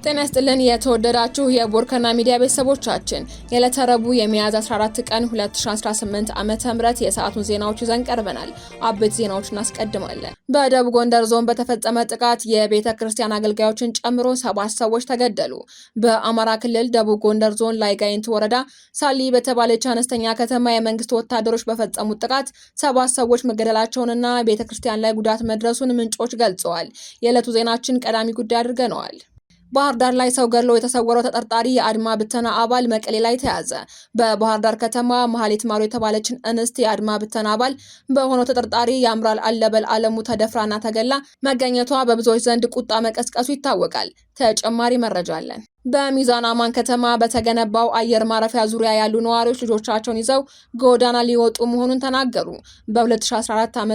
ጤና ይስጥልን የተወደዳችሁ የቦርከና ሚዲያ ቤተሰቦቻችን የዕለተ ረቡዕ የሚያዝያ 14 ቀን 2018 ዓመተ ምህረት የሰዓቱን ዜናዎች ይዘን ቀርበናል። አበይት ዜናዎችን እናስቀድማለን። በደቡብ ጎንደር ዞን በተፈጸመ ጥቃት የቤተ ክርስቲያን አገልጋዮችን ጨምሮ 7 ሰዎች ተገደሉ። በአማራ ክልል ደቡብ ጎንደር ዞን ላይ ጋይንት ወረዳ ሳሊ በተባለች አነስተኛ ከተማ የመንግስት ወታደሮች በፈጸሙት ጥቃት 7 ሰዎች መገደላቸውንና ቤተ ክርስቲያን ላይ ጉዳት መድረሱን ምንጮች ገልጸዋል። የዕለቱ ዜናችን ቀዳሚ ጉዳይ አድርገነዋል። ባህር ዳር ላይ ሰው ገድሎ የተሰወረው ተጠርጣሪ የአድማ ብተና አባል መቀሌ ላይ ተያዘ። በባህር ዳር ከተማ መሐሌት ማሩ የተባለችን እንስት የአድማ ብተና አባል በሆነው ተጠርጣሪ ያምራል አለበል አለሙ ተደፍራና ተገላ መገኘቷ በብዙዎች ዘንድ ቁጣ መቀስቀሱ ይታወቃል። ተጨማሪ መረጃ አለን። በሚዛን አማን ከተማ በተገነባው አየር ማረፊያ ዙሪያ ያሉ ነዋሪዎች ልጆቻቸውን ይዘው ጎዳና ሊወጡ መሆኑን ተናገሩ። በ2014 ዓ.ም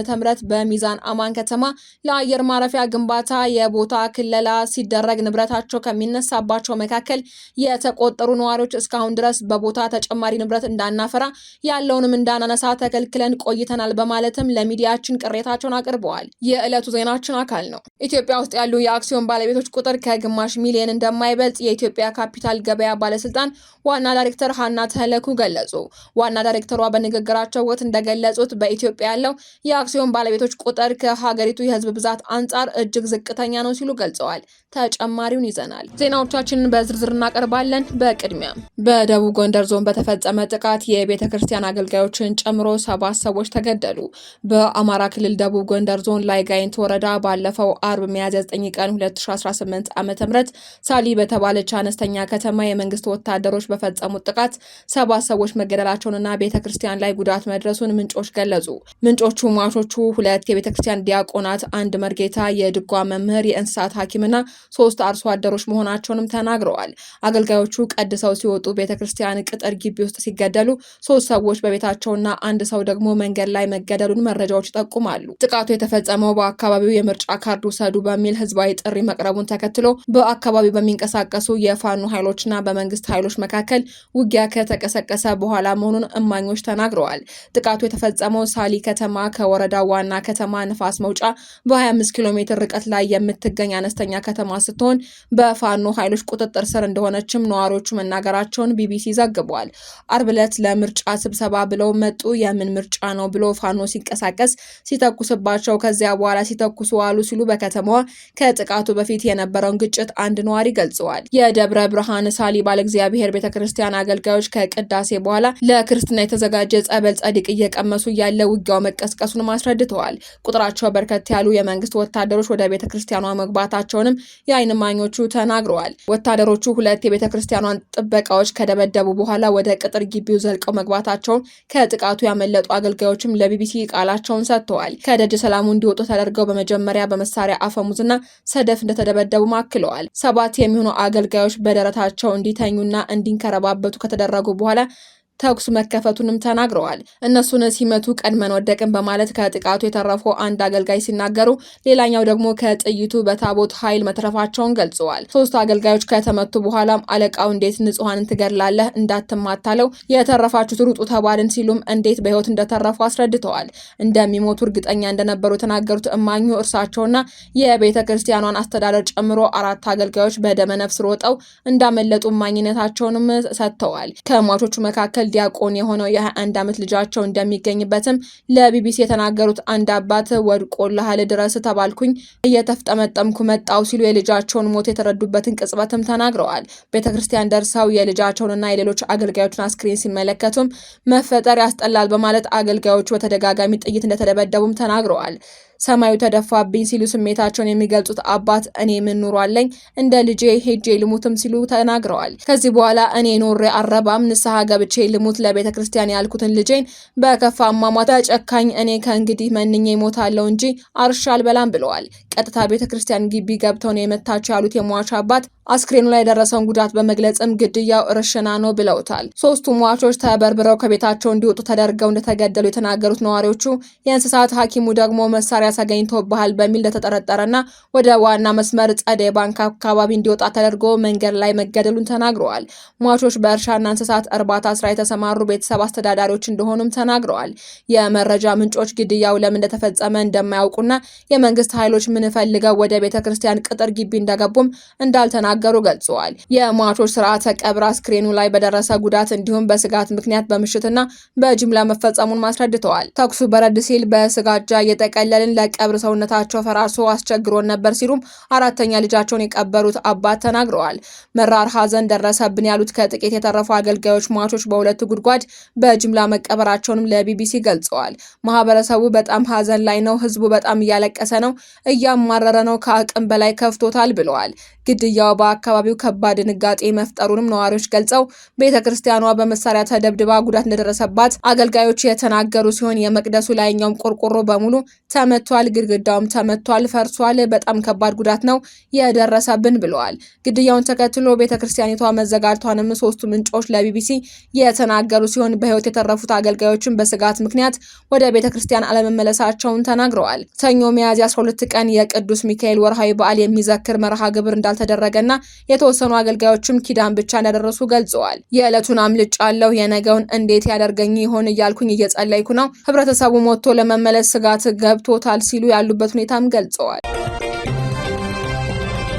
በሚዛን አማን ከተማ ለአየር ማረፊያ ግንባታ የቦታ ክለላ ሲደረግ ንብረታቸው ከሚነሳባቸው መካከል የተቆጠሩ ነዋሪዎች እስካሁን ድረስ በቦታ ተጨማሪ ንብረት እንዳናፈራ ያለውንም እንዳናነሳ ተከልክለን ቆይተናል በማለትም ለሚዲያችን ቅሬታቸውን አቅርበዋል። የዕለቱ ዜናችን አካል ነው። ኢትዮጵያ ውስጥ ያሉ የአክሲዮን ባለቤቶች ቁጥር ከግማሽ ሚሊዮን እንደማይበልጥ የኢትዮጵያ ካፒታል ገበያ ባለስልጣን ዋና ዳይሬክተር ሀና ተለኩ ገለጹ። ዋና ዳይሬክተሯ በንግግራቸው ወቅት እንደገለጹት በኢትዮጵያ ያለው የአክሲዮን ባለቤቶች ቁጥር ከሀገሪቱ የሕዝብ ብዛት አንጻር እጅግ ዝቅተኛ ነው ሲሉ ገልጸዋል። ተጨማሪውን ይዘናል። ዜናዎቻችንን በዝርዝር እናቀርባለን። በቅድሚያ በደቡብ ጎንደር ዞን በተፈጸመ ጥቃት የቤተ ክርስቲያን አገልጋዮችን ጨምሮ 7 ሰዎች ተገደሉ። በአማራ ክልል ደቡብ ጎንደር ዞን ላይ ጋይንት ወረዳ ባለፈው አርብ ሚያዝያ 9 ቀን 2018 ዓ.ም ሳሊ በተባለች አነስተኛ ከተማ የመንግስት ወታደሮች በፈጸሙት ጥቃት 7 ሰዎች መገደላቸውንና ቤተክርስቲያን ላይ ጉዳት መድረሱን ምንጮች ገለጹ። ምንጮቹ ሟቾቹ 2 የቤተክርስቲያን ዲያቆናት፣ 1 መርጌታ፣ የድጓ መምህር፣ የእንስሳት ሐኪምና 3 አርሶ አደሮች መሆናቸውንም ተናግረዋል። አገልጋዮቹ ቀድሰው ሲወጡ ቤተክርስቲያን ቅጥር ግቢ ውስጥ ሲገደሉ 3 ሰዎች በቤታቸውና 1 ሰው ደግሞ መንገድ ላይ መገደሉን መረጃዎች ይጠቁማሉ። ጥቃቱ የተፈጸመው በአካባቢው የምርጫ ካርድ ውሰዱ በሚል ህዝባዊ ጥሪ መቅረቡን ተከትሎ በአካባቢው በሚንቀሳቀሱ የፋኖ ኃይሎችና በመንግስት ኃይሎች መካከል ውጊያ ከተቀሰቀሰ በኋላ መሆኑን እማኞች ተናግረዋል። ጥቃቱ የተፈጸመው ሳሊ ከተማ ከወረዳው ዋና ከተማ ንፋስ መውጫ በ25 ኪሎ ሜትር ርቀት ላይ የምትገኝ አነስተኛ ከተማ ስትሆን በፋኖ ኃይሎች ቁጥጥር ስር እንደሆነችም ነዋሪዎቹ መናገራቸውን ቢቢሲ ዘግቧል። አርብ ዕለት ለምርጫ ስብሰባ ብለው መጡ። የምን ምርጫ ነው ብሎ ፋኖ ሲንቀሳቀስ ሲተኩስባቸው ከዚያ በኋላ ሲተኩሱ ዋሉ ሲሉ በከተማዋ ከጥቃቱ በፊት የነበረውን ግጭት አንድ ነዋሪ ገልጸዋል። የደብረ ብርሃን ሳሊ ባለ እግዚአብሔር ቤተክርስቲያን አገልጋዮች ከቅዳሴ በኋላ ለክርስትና የተዘጋጀ ጸበል ጸዲቅ እየቀመሱ ያለ ውጊያው መቀስቀሱን አስረድተዋል። ቁጥራቸው በርከት ያሉ የመንግስት ወታደሮች ወደ ቤተክርስቲያኗ መግባታቸውንም የዓይን እማኞቹ ተናግረዋል። ወታደሮቹ 2 የቤተክርስቲያኗን ጥበቃዎች ከደበደቡ በኋላ ወደ ቅጥር ግቢው ዘልቀው መግባታቸውን ከጥቃቱ ያመለጡ አገልጋዮችም ለቢቢሲ ቃላቸውን ሰጥተዋል። ከደጅ ሰላሙ እንዲወጡ ተደርገው በመጀመሪያ በመሳሪያ አፈሙዝና ሰደፍ እንደተደበደቡ ማክለዋል። 7 የሚሆኑ አገልጋዮች በደረታቸው እንዲተኙና እንዲንከረባበቱ ከተደረጉ በኋላ ተኩስ መከፈቱንም ተናግረዋል። እነሱን ሲመቱ ቀድመን ወደቅን በማለት ከጥቃቱ የተረፉ አንድ አገልጋይ ሲናገሩ፣ ሌላኛው ደግሞ ከጥይቱ በታቦት ኃይል መትረፋቸውን ገልጸዋል። 3 አገልጋዮች ከተመቱ በኋላም አለቃው እንዴት ንጹሃንን ትገድላለህ? እንዳትማታለው የተረፋችሁት ሩጡ ተባልን ሲሉም እንዴት በህይወት እንደተረፉ አስረድተዋል። እንደሚሞቱ እርግጠኛ እንደነበሩ የተናገሩት እማኙ እርሳቸውና የቤተ ክርስቲያኗን አስተዳደር ጨምሮ 4 አገልጋዮች በደመ ነፍስ ሮጠው እንዳመለጡ እማኝነታቸውንም ሰጥተዋል። ከሟቾቹ መካከል ዲያቆን የሆነው የ21 ዓመት ልጃቸው እንደሚገኝበትም ለቢቢሲ የተናገሩት አንድ አባት ወድቆልሃል ድረስ ተባልኩኝ እየተፍጠመጠምኩ መጣው ሲሉ የልጃቸውን ሞት የተረዱበትን ቅጽበትም ተናግረዋል። ቤተክርስቲያን ደርሰው የልጃቸውንና የሌሎች አገልጋዮችን አስክሬን ሲመለከቱም መፈጠር ያስጠላል በማለት አገልጋዮቹ በተደጋጋሚ ጥይት እንደተደበደቡም ተናግረዋል። ሰማዩ ተደፋብኝ ሲሉ ስሜታቸውን የሚገልጹት አባት እኔ ምን ኑሮ አለኝ እንደ ልጄ ሄጄ ልሙትም ሲሉ ተናግረዋል። ከዚህ በኋላ እኔ ኖሬ አረባም ንስሐ ገብቼ ልሙት ለቤተ ክርስቲያን ያልኩትን ልጄን በከፋ አሟሟት ተጨካኝ እኔ ከእንግዲህ መንኜ ሞታለሁ እንጂ አርሻ አልበላም ብለዋል። ቀጥታ ቤተ ክርስቲያን ግቢ ገብተው ነው የመታቸው ያሉት የሟች አባት አስክሬኑ ላይ የደረሰውን ጉዳት በመግለጽም ግድያው እርሽና ነው ብለውታል። 3ቱ ሟቾች ተበርብረው ከቤታቸው እንዲወጡ ተደርገው እንደተገደሉ የተናገሩት ነዋሪዎቹ የእንስሳት ሐኪሙ ደግሞ መሳሪያ ተገኝቶብሃል በሚል እንደተጠረጠረና ወደ ዋና መስመር ጸደይ ባንክ አካባቢ እንዲወጣ ተደርጎ መንገድ ላይ መገደሉን ተናግረዋል። ሟቾች በእርሻና እንስሳት እርባታ ስራ የተሰማሩ ቤተሰብ አስተዳዳሪዎች እንደሆኑም ተናግረዋል። የመረጃ ምንጮች ግድያው ለምን እንደተፈጸመ እንደማያውቁና የመንግስት ኃይሎች ምን ቤተሰቡን ፈልገው ወደ ቤተክርስቲያን ቅጥር ግቢ እንደገቡም እንዳልተናገሩ ገልጸዋል። የሟቾች ስርዓተ ቀብር አስክሬኑ ላይ በደረሰ ጉዳት እንዲሁም በስጋት ምክንያት በምሽትና በጅምላ መፈጸሙን ማስረድተዋል። ተኩሱ በረድ ሲል በስጋጃ እየጠቀለልን ለቀብር ሰውነታቸው ፈራርሶ አስቸግሮን ነበር ሲሉም አራተኛ ልጃቸውን የቀበሩት አባት ተናግረዋል። መራር ሐዘን ደረሰብን ያሉት ከጥቂት የተረፉ አገልጋዮች ሟቾች በሁለት ጉድጓድ በጅምላ መቀበራቸውንም ለቢቢሲ ገልጸዋል። ማህበረሰቡ በጣም ሐዘን ላይ ነው። ህዝቡ በጣም እያለቀሰ ነው፣ እያማረረ ነው፣ ከአቅም በላይ ከፍቶታል ብለዋል። ግድያው በአካባቢው ከባድ ድንጋጤ መፍጠሩንም ነዋሪዎች ገልጸው ቤተክርስቲያኗ በመሳሪያ ተደብድባ ጉዳት እንደደረሰባት አገልጋዮች የተናገሩ ሲሆን የመቅደሱ ላይኛውም ቆርቆሮ በሙሉ ተመቷል፣ ግድግዳውም ተመቷል፣ ፈርሷል። በጣም ከባድ ጉዳት ነው የደረሰብን ብለዋል። ግድያውን ተከትሎ ቤተክርስቲያኒቷ መዘጋቷንም ሶስቱ ምንጮች ለቢቢሲ የተናገሩ ሲሆን በህይወት የተረፉት አገልጋዮችን በስጋት ምክንያት ወደ ቤተክርስቲያን አለመመለሳቸውን ተናግረዋል። ሰኞ ሚያዝያ 12 ቀን የቅዱስ ሚካኤል ወርሃዊ በዓል የሚዘክር መርሃ ግብር እንዳልተደረገና የተወሰኑ አገልጋዮችም ኪዳን ብቻ እንዳደረሱ ገልጸዋል። የዕለቱን አምልጫለሁ፣ የነገውን እንዴት ያደርገኝ ይሆን እያልኩኝ እየጸለይኩ ነው። ህብረተሰቡ ሞቶ ለመመለስ ስጋት ገብቶታል ሲሉ ያሉበት ሁኔታም ገልጸዋል።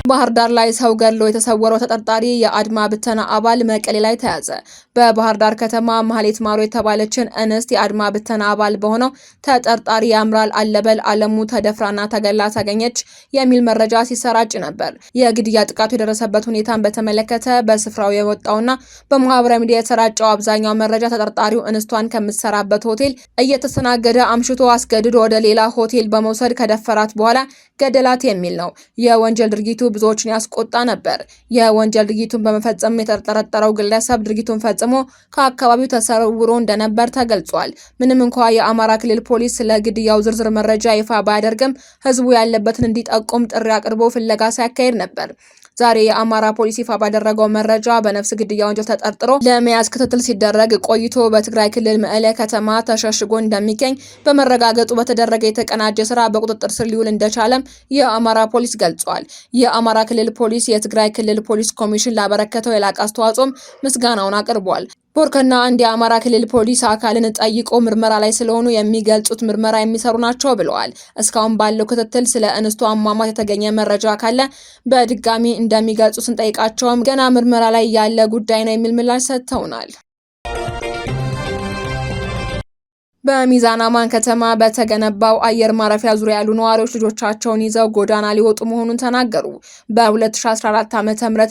ባህር ዳር ላይ ሰው ገድሎ የተሰወረው ተጠርጣሪ የአድማ ብተና አባል መቀሌ ላይ ተያዘ። በባህር ዳር ከተማ ማህሌት ማሮ የተባለችን እንስት የአድማ ብተና አባል በሆነው ተጠርጣሪ ያምራል አለበል አለሙ ተደፍራና ተገላ ተገኘች የሚል መረጃ ሲሰራጭ ነበር። የግድያ ጥቃቱ የደረሰበት ሁኔታን በተመለከተ በስፍራው የወጣውና በማህበራዊ ሚዲያ የተሰራጨው አብዛኛው መረጃ ተጠርጣሪው እንስቷን ከምትሰራበት ሆቴል እየተስተናገደ አምሽቶ አስገድዶ ወደ ሌላ ሆቴል በመውሰድ ከደፈራት በኋላ ገደላት የሚል ነው። የወንጀል ድርጊቱ ብዙዎችን ያስቆጣ ነበር። የወንጀል ድርጊቱን በመፈጸም የተጠረጠረው ግለሰብ ድርጊቱን ፈጽሞ ከአካባቢው ተሰውሮ እንደነበር ተገልጿል። ምንም እንኳን የአማራ ክልል ፖሊስ ስለ ግድያው ዝርዝር መረጃ ይፋ ባያደርግም ህዝቡ ያለበትን እንዲጠቁም ጥሪ አቅርቦ ፍለጋ ሲያካሄድ ነበር። ዛሬ የአማራ ፖሊስ ይፋ ባደረገው መረጃ በነፍስ ግድያ ወንጀል ተጠርጥሮ ለመያዝ ክትትል ሲደረግ ቆይቶ በትግራይ ክልል መቀለ ከተማ ተሸሽጎ እንደሚገኝ በመረጋገጡ በተደረገ የተቀናጀ ስራ በቁጥጥር ስር ሊውል እንደቻለም የአማራ ፖሊስ ገልጿል። የአማራ ክልል ፖሊስ የትግራይ ክልል ፖሊስ ኮሚሽን ላበረከተው የላቀ አስተዋጽኦም ምስጋናውን አቅርቧል። ቦርከና አንድ የአማራ ክልል ፖሊስ አካልን ጠይቆ ምርመራ ላይ ስለሆኑ የሚገልጹት ምርመራ የሚሰሩ ናቸው ብለዋል። እስካሁን ባለው ክትትል ስለ እንስቱ አሟሟት የተገኘ መረጃ ካለ በድጋሚ እንደሚገልጹ ስንጠይቃቸውም ገና ምርመራ ላይ ያለ ጉዳይ ነው የሚል ምላሽ ሰጥተውናል። በሚዛን አማን ከተማ በተገነባው አየር ማረፊያ ዙሪያ ያሉ ነዋሪዎች ልጆቻቸውን ይዘው ጎዳና ሊወጡ መሆኑን ተናገሩ። በ2014 ዓ.ም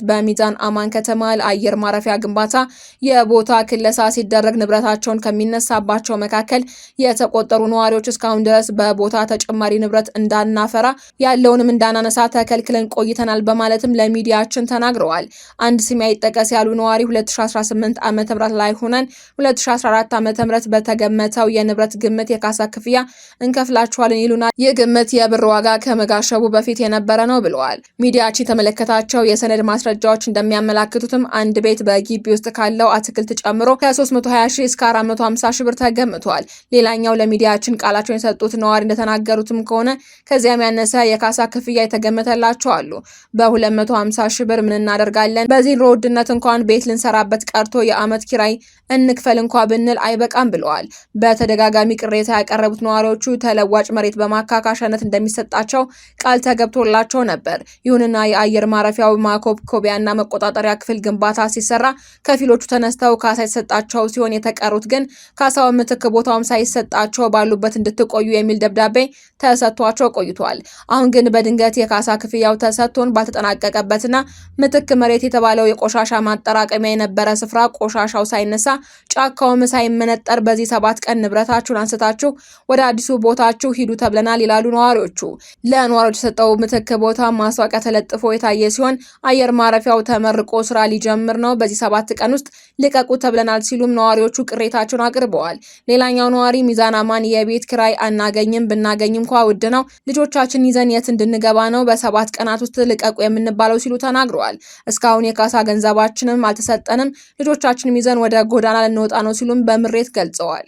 በሚዛን አማን ከተማ ለአየር ማረፊያ ግንባታ የቦታ ክለሳ ሲደረግ ንብረታቸውን ከሚነሳባቸው መካከል የተቆጠሩ ነዋሪዎች እስካሁን ድረስ በቦታ ተጨማሪ ንብረት እንዳናፈራ ያለውንም እንዳናነሳ ተከልክለን ቆይተናል በማለትም ለሚዲያችን ተናግረዋል። አንድ ስም አይጠቀስ ያሉ ነዋሪ 2018 ዓ.ም ላይ ሆነን 2014 ዓ.ም በተገመተው የንብረት ግምት የካሳ ክፍያ እንከፍላቸዋለን ይሉናል። ይህ ግምት የብር ዋጋ ከመጋሸቡ በፊት የነበረ ነው ብለዋል። ሚዲያችን የተመለከታቸው የሰነድ ማስረጃዎች እንደሚያመላክቱትም አንድ ቤት በግቢ ውስጥ ካለው አትክልት ጨምሮ ከ320 ሺህ እስከ 450 ሺህ ብር ተገምቷል። ሌላኛው ለሚዲያችን ቃላቸውን የሰጡት ነዋሪ እንደተናገሩትም ከሆነ ከዚያም ያነሰ የካሳ ክፍያ የተገመተላቸው አሉ። በ250 ሺህ ብር ምን እናደርጋለን? በዚህ ኑሮ ውድነት እንኳን ቤት ልንሰራበት ቀርቶ የአመት ኪራይ እንክፈል እንኳ ብንል አይበቃም ብለዋል። በተደጋጋሚ ቅሬታ ያቀረቡት ነዋሪዎቹ ተለዋጭ መሬት በማካካሻነት እንደሚሰጣቸው ቃል ተገብቶላቸው ነበር። ይሁንና የአየር ማረፊያው ማኮብኮቢያና መቆጣጠሪያ ክፍል ግንባታ ሲሰራ ከፊሎቹ ተነስተው ካሳ የተሰጣቸው ሲሆን የተቀሩት ግን ካሳው ምትክ ቦታውም ሳይሰጣቸው ባሉበት እንድትቆዩ የሚል ደብዳቤ ተሰጥቷቸው ቆይቷል። አሁን ግን በድንገት የካሳ ክፍያው ተሰጥቶን ባልተጠናቀቀበትና ምትክ መሬት የተባለው የቆሻሻ ማጠራቀሚያ የነበረ ስፍራ ቆሻሻው ሳይነሳ ጫካውም ሳይመነጠር በዚህ 7 ቀን ንብረታችሁን አንስታችሁ ወደ አዲሱ ቦታችሁ ሂዱ ተብለናል ይላሉ ነዋሪዎቹ። ለነዋሪዎች የሰጠው ምትክ ቦታ ማስታወቂያ ተለጥፎ የታየ ሲሆን አየር ማረፊያው ተመርቆ ስራ ሊጀምር ነው፣ በዚህ 7 ቀን ውስጥ ልቀቁ ተብለናል ሲሉም ነዋሪዎቹ ቅሬታቸውን አቅርበዋል። ሌላኛው ነዋሪ ሚዛን አማን የቤት ኪራይ አናገኝም፣ ብናገኝም እንኳ ውድ ነው፣ ልጆቻችን ይዘን የት እንድንገባ ነው በ7 ቀናት ውስጥ ልቀቁ የምንባለው ሲሉ ተናግረዋል። እስካሁን የካሳ ገንዘባችንም አልተሰጠንም፣ ልጆቻችንም ይዘን ወደ ጎዳና ልንወጣ ነው ሲሉም በምሬት ገልጸዋል።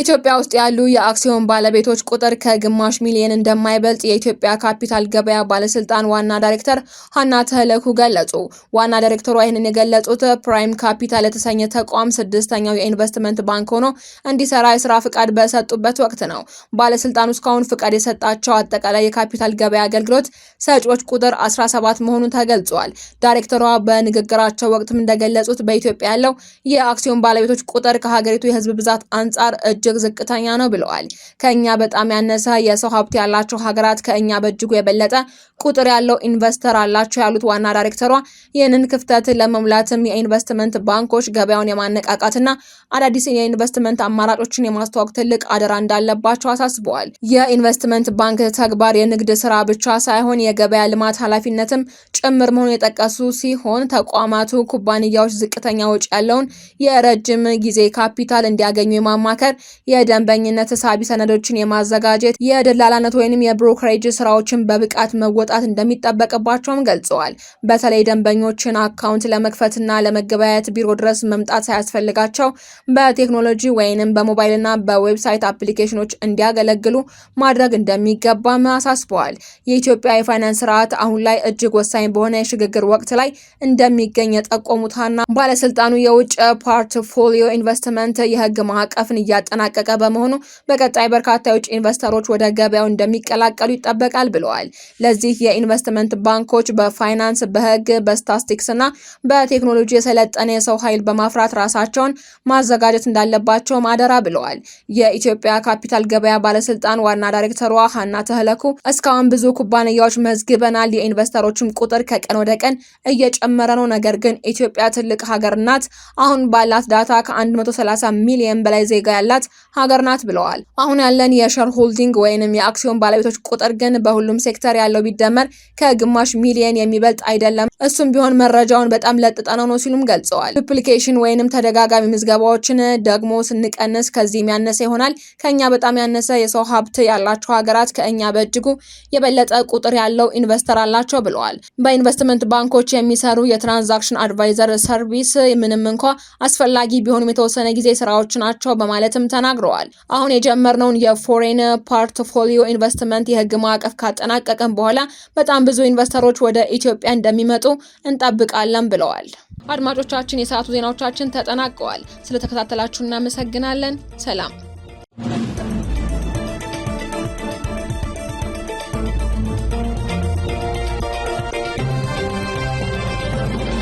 ኢትዮጵያ ውስጥ ያሉ የአክሲዮን ባለቤቶች ቁጥር ከግማሽ ሚሊዮን እንደማይበልጥ የኢትዮጵያ ካፒታል ገበያ ባለስልጣን ዋና ዳይሬክተር ሀና ተህለኩ ገለጹ። ዋና ዳይሬክተሯ ይህንን የገለጹት ፕራይም ካፒታል የተሰኘ ተቋም ስድስተኛው የኢንቨስትመንት ባንክ ሆኖ እንዲሰራ የስራ ፍቃድ በሰጡበት ወቅት ነው። ባለስልጣኑ እስካሁን ፍቃድ የሰጣቸው አጠቃላይ የካፒታል ገበያ አገልግሎት ሰጪዎች ቁጥር 17 መሆኑን ተገልጿል። ዳይሬክተሯ በንግግራቸው ወቅትም እንደገለጹት በኢትዮጵያ ያለው የአክሲዮን ባለቤቶች ቁጥር ከሀገሪቱ የህዝብ ብዛት አንጻር እጅግ ዝቅተኛ ነው ብለዋል። ከኛ በጣም ያነሰ የሰው ሀብት ያላቸው ሀገራት ከኛ በእጅጉ የበለጠ ቁጥር ያለው ኢንቨስተር አላቸው ያሉት ዋና ዳይሬክተሯ ይህንን ክፍተት ለመሙላትም የኢንቨስትመንት ባንኮች ገበያውን የማነቃቃትና አዳዲስ የኢንቨስትመንት አማራጮችን የማስተዋወቅ ትልቅ አደራ እንዳለባቸው አሳስበዋል። የኢንቨስትመንት ባንክ ተግባር የንግድ ስራ ብቻ ሳይሆን የገበያ ልማት ኃላፊነትም ጭምር መሆኑን የጠቀሱ ሲሆን ተቋማቱ ኩባንያዎች ዝቅተኛ ወጪ ያለውን የረጅም ጊዜ ካፒታል እንዲያገኙ የማማከር የደንበኝነት ሳቢ ሰነዶችን የማዘጋጀት የደላላነት ወይንም የብሮከሬጅ ስራዎችን በብቃት መወጣት እንደሚጠበቅባቸውም ገልጸዋል። በተለይ ደንበኞችን አካውንት ለመክፈትና ለመገበያየት ቢሮ ድረስ መምጣት ሳያስፈልጋቸው በቴክኖሎጂ ወይንም በሞባይልና በዌብሳይት አፕሊኬሽኖች እንዲያገለግሉ ማድረግ እንደሚገባም አሳስበዋል። የኢትዮጵያ የፋይናንስ ስርዓት አሁን ላይ እጅግ ወሳኝ በሆነ የሽግግር ወቅት ላይ እንደሚገኝ የጠቆሙትና ባለስልጣኑ የውጭ ፖርትፎሊዮ ኢንቨስትመንት የህግ ማዕቀፍን እያጠናቀቀ በመሆኑ በቀጣይ በርካታ የውጭ ኢንቨስተሮች ወደ ገበያው እንደሚቀላቀሉ ይጠበቃል ብለዋል። ለዚህ የኢንቨስትመንት ባንኮች በፋይናንስ፣ በህግ፣ በስታቲስቲክስ እና በቴክኖሎጂ የሰለጠነ የሰው ኃይል በማፍራት ራሳቸውን ማዘጋጀት እንዳለባቸው አደራ ብለዋል። የኢትዮጵያ ካፒታል ገበያ ባለስልጣን ዋና ዳይሬክተሯ ሀና ተህለኩ እስካሁን ብዙ ኩባንያዎች መዝግበናል፣ የኢንቨስተሮችም ቁጥር ከቀን ወደ ቀን እየጨመረ ነው። ነገር ግን ኢትዮጵያ ትልቅ ሀገር ናት። አሁን ባላት ዳታ ከ130 ሚሊዮን በላይ ዜጋ ያላት ሀገር ናት ብለዋል። አሁን ያለን የሼር ሆልዲንግ ወይንም የአክሲዮን ባለቤቶች ቁጥር ግን በሁሉም ሴክተር ያለው ቢደመር ከግማሽ ሚሊዮን የሚበልጥ አይደለም። እሱም ቢሆን መረጃውን በጣም ለጥጠነው ነው ሲሉም ገልጸዋል። ዱፕሊኬሽን ወይንም ተደጋጋሚ ምዝገባዎችን ደግሞ ስንቀንስ ከዚህም ያነሰ ይሆናል። ከኛ በጣም ያነሰ የሰው ሀብት ያላቸው ሀገራት ከኛ በእጅጉ የበለጠ ቁጥር ያለው ኢንቨስተር አላቸው ብለዋል። በኢንቨስትመንት ባንኮች የሚሰሩ የትራንዛክሽን አድቫይዘር ሰርቪስ ምንም እንኳ አስፈላጊ ቢሆኑም የተወሰነ ጊዜ ስራዎች ናቸው በማለትም ተናግረዋል። አሁን የጀመርነውን የፎሬን ፖርትፎሊዮ ኢንቨስትመንት የህግ ማዕቀፍ ካጠናቀቀን በኋላ በጣም ብዙ ኢንቨስተሮች ወደ ኢትዮጵያ እንደሚመጡ እንጠብቃለን ብለዋል። አድማጮቻችን፣ የሰዓቱ ዜናዎቻችን ተጠናቀዋል። ስለተከታተላችሁ እናመሰግናለን። ሰላም።